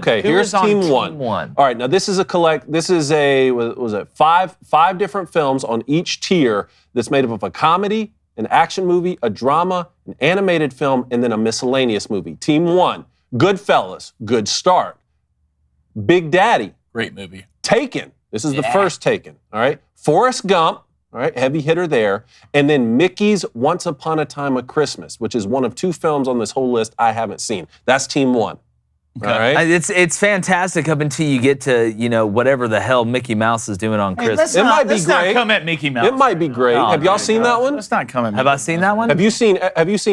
Okay, Who here's is on team one. All right, now this is five different films on each tier that's made up of a comedy, an action movie, a drama, an animated film, and then a miscellaneous movie. Team one, Goodfellas, good start. Big Daddy. Great movie. Taken. This is the first Taken, all right? Forrest Gump, all right, heavy hitter there. And then Mickey's Once Upon a Time of Christmas, which is one of two films on this whole list I haven't seen. That's team one. Okay. All right? It's fantastic up until you get to, whatever the hell Mickey Mouse is doing on Christmas. It might be let's not great. come at Mickey Mouse. It might be great. Oh, Have y'all seen that one? Let's not come at Have I seen that one? Have you seen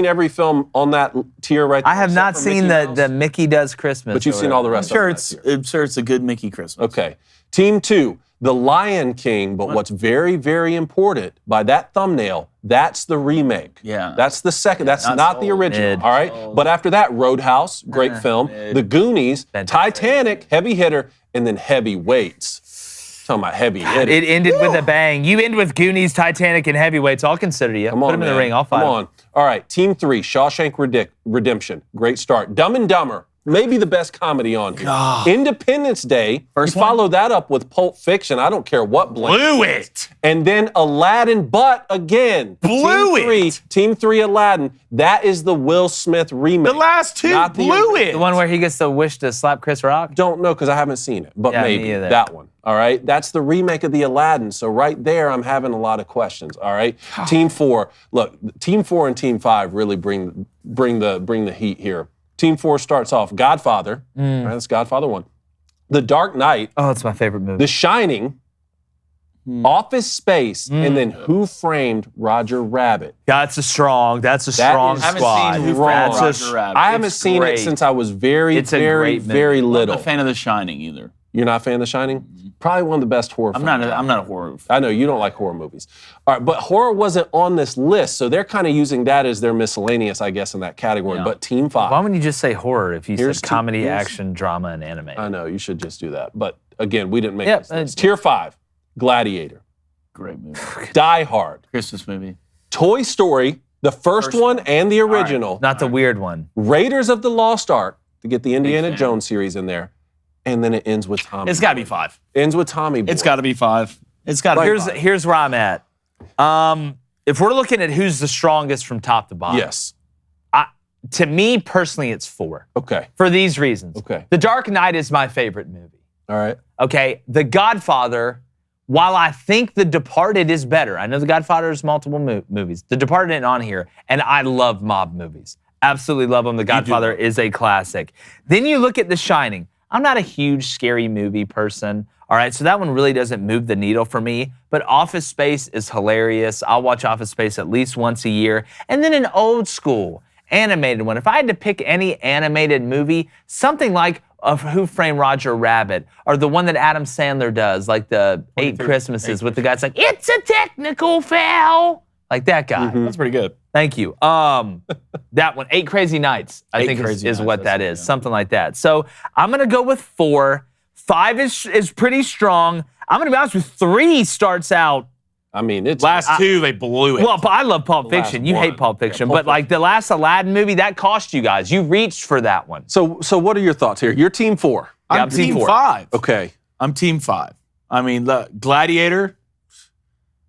every film on that tier right there? I have not except for seen Mickey Mouse? the Mickey Does Christmas. But you've or seen all the whatever. rest of them. I'm sure it's a good Mickey Christmas. Okay. Team two, The Lion King, but what's very, very important, by that thumbnail, that's the remake. Yeah. That's the second. That's Not not the sold. original, Mid. all right? But after that, Roadhouse, great film. The Goonies, Fantastic. Titanic, heavy hitter, and then Heavyweights. Talking about heavy hitter. It ended with a bang. You end with Goonies, Titanic, and Heavyweights. I'll consider you. Come on, Put them in the man. ring. I'll fight. Come on. All right, team three, Shawshank Redemption. Great start. Dumb and Dumber. Maybe the best comedy on here. Independence Day. First you one? follow that up with Pulp Fiction. I don't care what blank. Blew it. And then Aladdin, but again, Blew it. Team three, Aladdin. That is the Will Smith remake. The last two Not the blew original. it. The one where he gets the wish to slap Chris Rock? Don't know because I haven't seen it, but Yeah, me maybe either. that one. All right, that's the remake of the Aladdin. So right there, I'm having a lot of questions. All right, Team four. Look, Team four and Team five really bring the heat here. Team four starts off Godfather. All right, that's Godfather 1. The Dark Knight, Oh, it's my favorite movie. The Shining, Office Space, and then Who Framed Roger Rabbit. That's a strong That squad. is- I haven't seen Who Framed That's a Roger Rabbit. I haven't It's seen great. it since I was very, It's a very, great movie. very I'm little. not a fan of The Shining either. You're not a fan of The Shining? Probably one of the best horror I'm films. not a horror. I know you don't like horror movies. All right, but horror wasn't on this list, so they're kind of using that as their miscellaneous, I guess, in that category. Yeah. But Team 5. Why wouldn't you just say horror if you Here's said comedy, here's- action, drama, and anime? I know, you should just do that. But again, we didn't make Yep, this list. Tier 5, Gladiator, Great movie. Die Hard, Christmas movie. Toy Story, the first one and the original, Not the weird one. Raiders of the Lost Ark, to get the Indiana fan. Jones series in there, and then it ends with Tommy. It's got to be 5. Ends with Tommy Boy. It's got to be 5. It's got to be Here's 5. here's where I'm at. If we're looking at who's the strongest from top to bottom, Yes. to me personally, it's 4. Okay. For these reasons. Okay. The Dark Knight is my favorite movie. All right. Okay. The Godfather, while I think The Departed is better, I know The Godfather is multiple movies. The Departed isn't on here, and I love mob movies. Absolutely love them. The Godfather is a classic. Then you look at The Shining. I'm not a huge scary movie person. All right, so that one really doesn't move the needle for me. But Office Space is hilarious. I'll watch Office Space at least once a year. And then an old school animated one. If I had to pick any animated movie, something like Who Framed Roger Rabbit, or the one that Adam Sandler does, like the 8 Christmases with the guy that's like, it's a technical foul. Like that guy. That's pretty good. Thank you. That one, 8 Crazy Nights, I 8 think Crazy is Nights, what that that's is, it, yeah. something like that. So I'm gonna go with 4. 5 is pretty strong. I'm gonna be honest with 3 starts out. I mean, it's Last 2, they blew it. Well, but I love Pulp last Fiction. You one. hate Pulp Fiction, Pulp but like the last Aladdin movie, that cost you guys. You reached for that one. So what are your thoughts here? You're Team 4. Yeah, I'm I'm Team Team 4. 5. Okay. I'm Team 5. I mean, the Gladiator.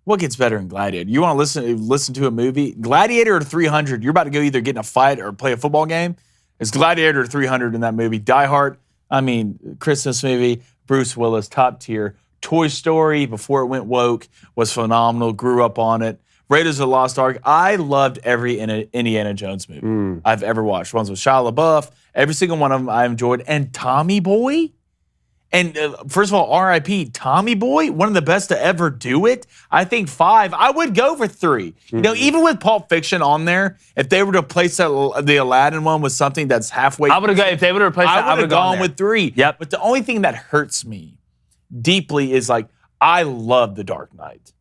What gets better than Gladiator? You want to listen to a movie? Gladiator or 300? You're about to go either get in a fight or play a football game. It's Gladiator or 300 in that movie. Die Hard. I mean, Christmas movie. Bruce Willis, top tier. Toy Story, before it went woke, was phenomenal. Grew up on it. Raiders of the Lost Ark. I loved every Indiana Jones movie I've ever watched. Ones with Shia LaBeouf. Every single one of them I enjoyed. And Tommy Boy. And first of all, R.I.P. Tommy Boy, one of the best to ever do it. I think 5. I would go for 3. You know, even with Pulp Fiction on there, if they were to replace the Aladdin one with something that's halfway, I would have gone if they would have replaced that. I would have gone with 3. Yep. But the only thing that hurts me deeply is like I love The Dark Knight.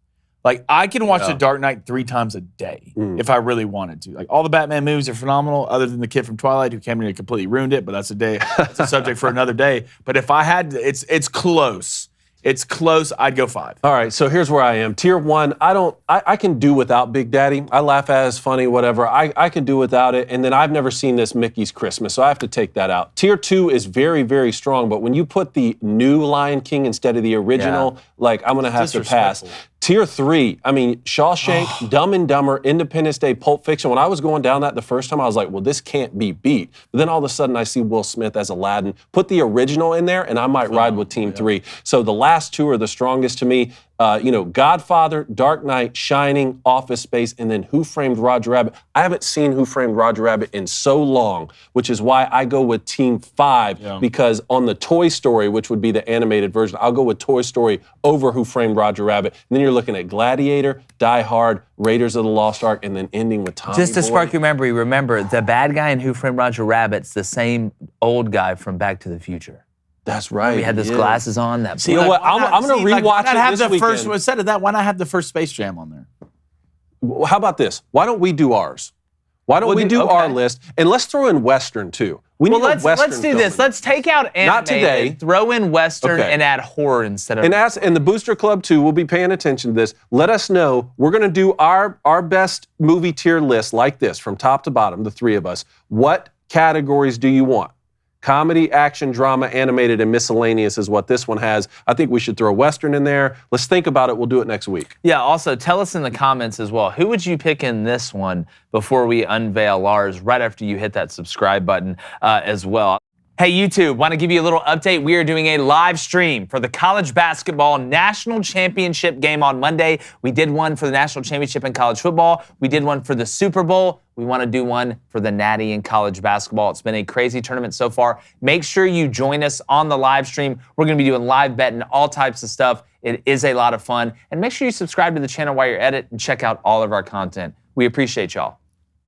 Like I can watch The Dark Knight 3 times a day if I really wanted to. Like all the Batman movies are phenomenal, other than the kid from Twilight who came in and completely ruined it. But that's a subject for another day. But if I had, it's close. It's close. I'd go 5. All right, so here's where I am. Tier 1, I can do without Big Daddy. I laugh at it, it's funny, whatever. I can do without it. And then I've never seen this Mickey's Christmas, so I have to take that out. Tier 2 is very, very strong, but when you put the new Lion King instead of the original, like I'm gonna have to pass. Tier 3, I mean, Shawshank, Dumb and Dumber, Independence Day, Pulp Fiction. When I was going down that the first time, I was like, well, this can't be beat. But then all of a sudden, I see Will Smith as Aladdin. Put the original in there, and I might ride with Team 3. So the last 2 are the strongest to me. Godfather, Dark Knight, Shining, Office Space, and then Who Framed Roger Rabbit. I haven't seen Who Framed Roger Rabbit in so long, which is why I go with Team 5, because on the Toy Story, which would be the animated version, I'll go with Toy Story over Who Framed Roger Rabbit. And then you're looking at Gladiator, Die Hard, Raiders of the Lost Ark, and then ending with Tommy Just to Boy. spark your memory, remember, the bad guy in Who Framed Roger Rabbit's the same old guy from Back to the Future. That's right. He had those glasses on. That You know what? I'm going to rewatch it this weekend. Instead of that, why not have the first Space Jam on there? How about this? Why don't we do ours? Why don't we do our list? And let's throw in Western, too. We need a Western let's do this. Let's take out animated, Not today. throw in Western, and add horror instead of... And the Booster Club, too, will be paying attention to this. Let us know. We're going to do our best movie tier list like this, from top to bottom, the 3 of us. What categories do you want? Comedy, action, drama, animated, and miscellaneous is what this one has. I think we should throw Western in there. Let's think about it. We'll do it next week. Yeah, also, tell us in the comments as well, who would you pick in this one before we unveil ours, right after you hit that subscribe button as well. Hey, YouTube, want to give you a little update. We are doing a live stream for the college basketball national championship game on Monday. We did one for the national championship in college football. We did one for the Super Bowl. We want to do one for the Natty in college basketball. It's been a crazy tournament so far. Make sure you join us on the live stream. We're going to be doing live betting, all types of stuff. It is a lot of fun. And make sure you subscribe to the channel while you're at it and check out all of our content. We appreciate y'all.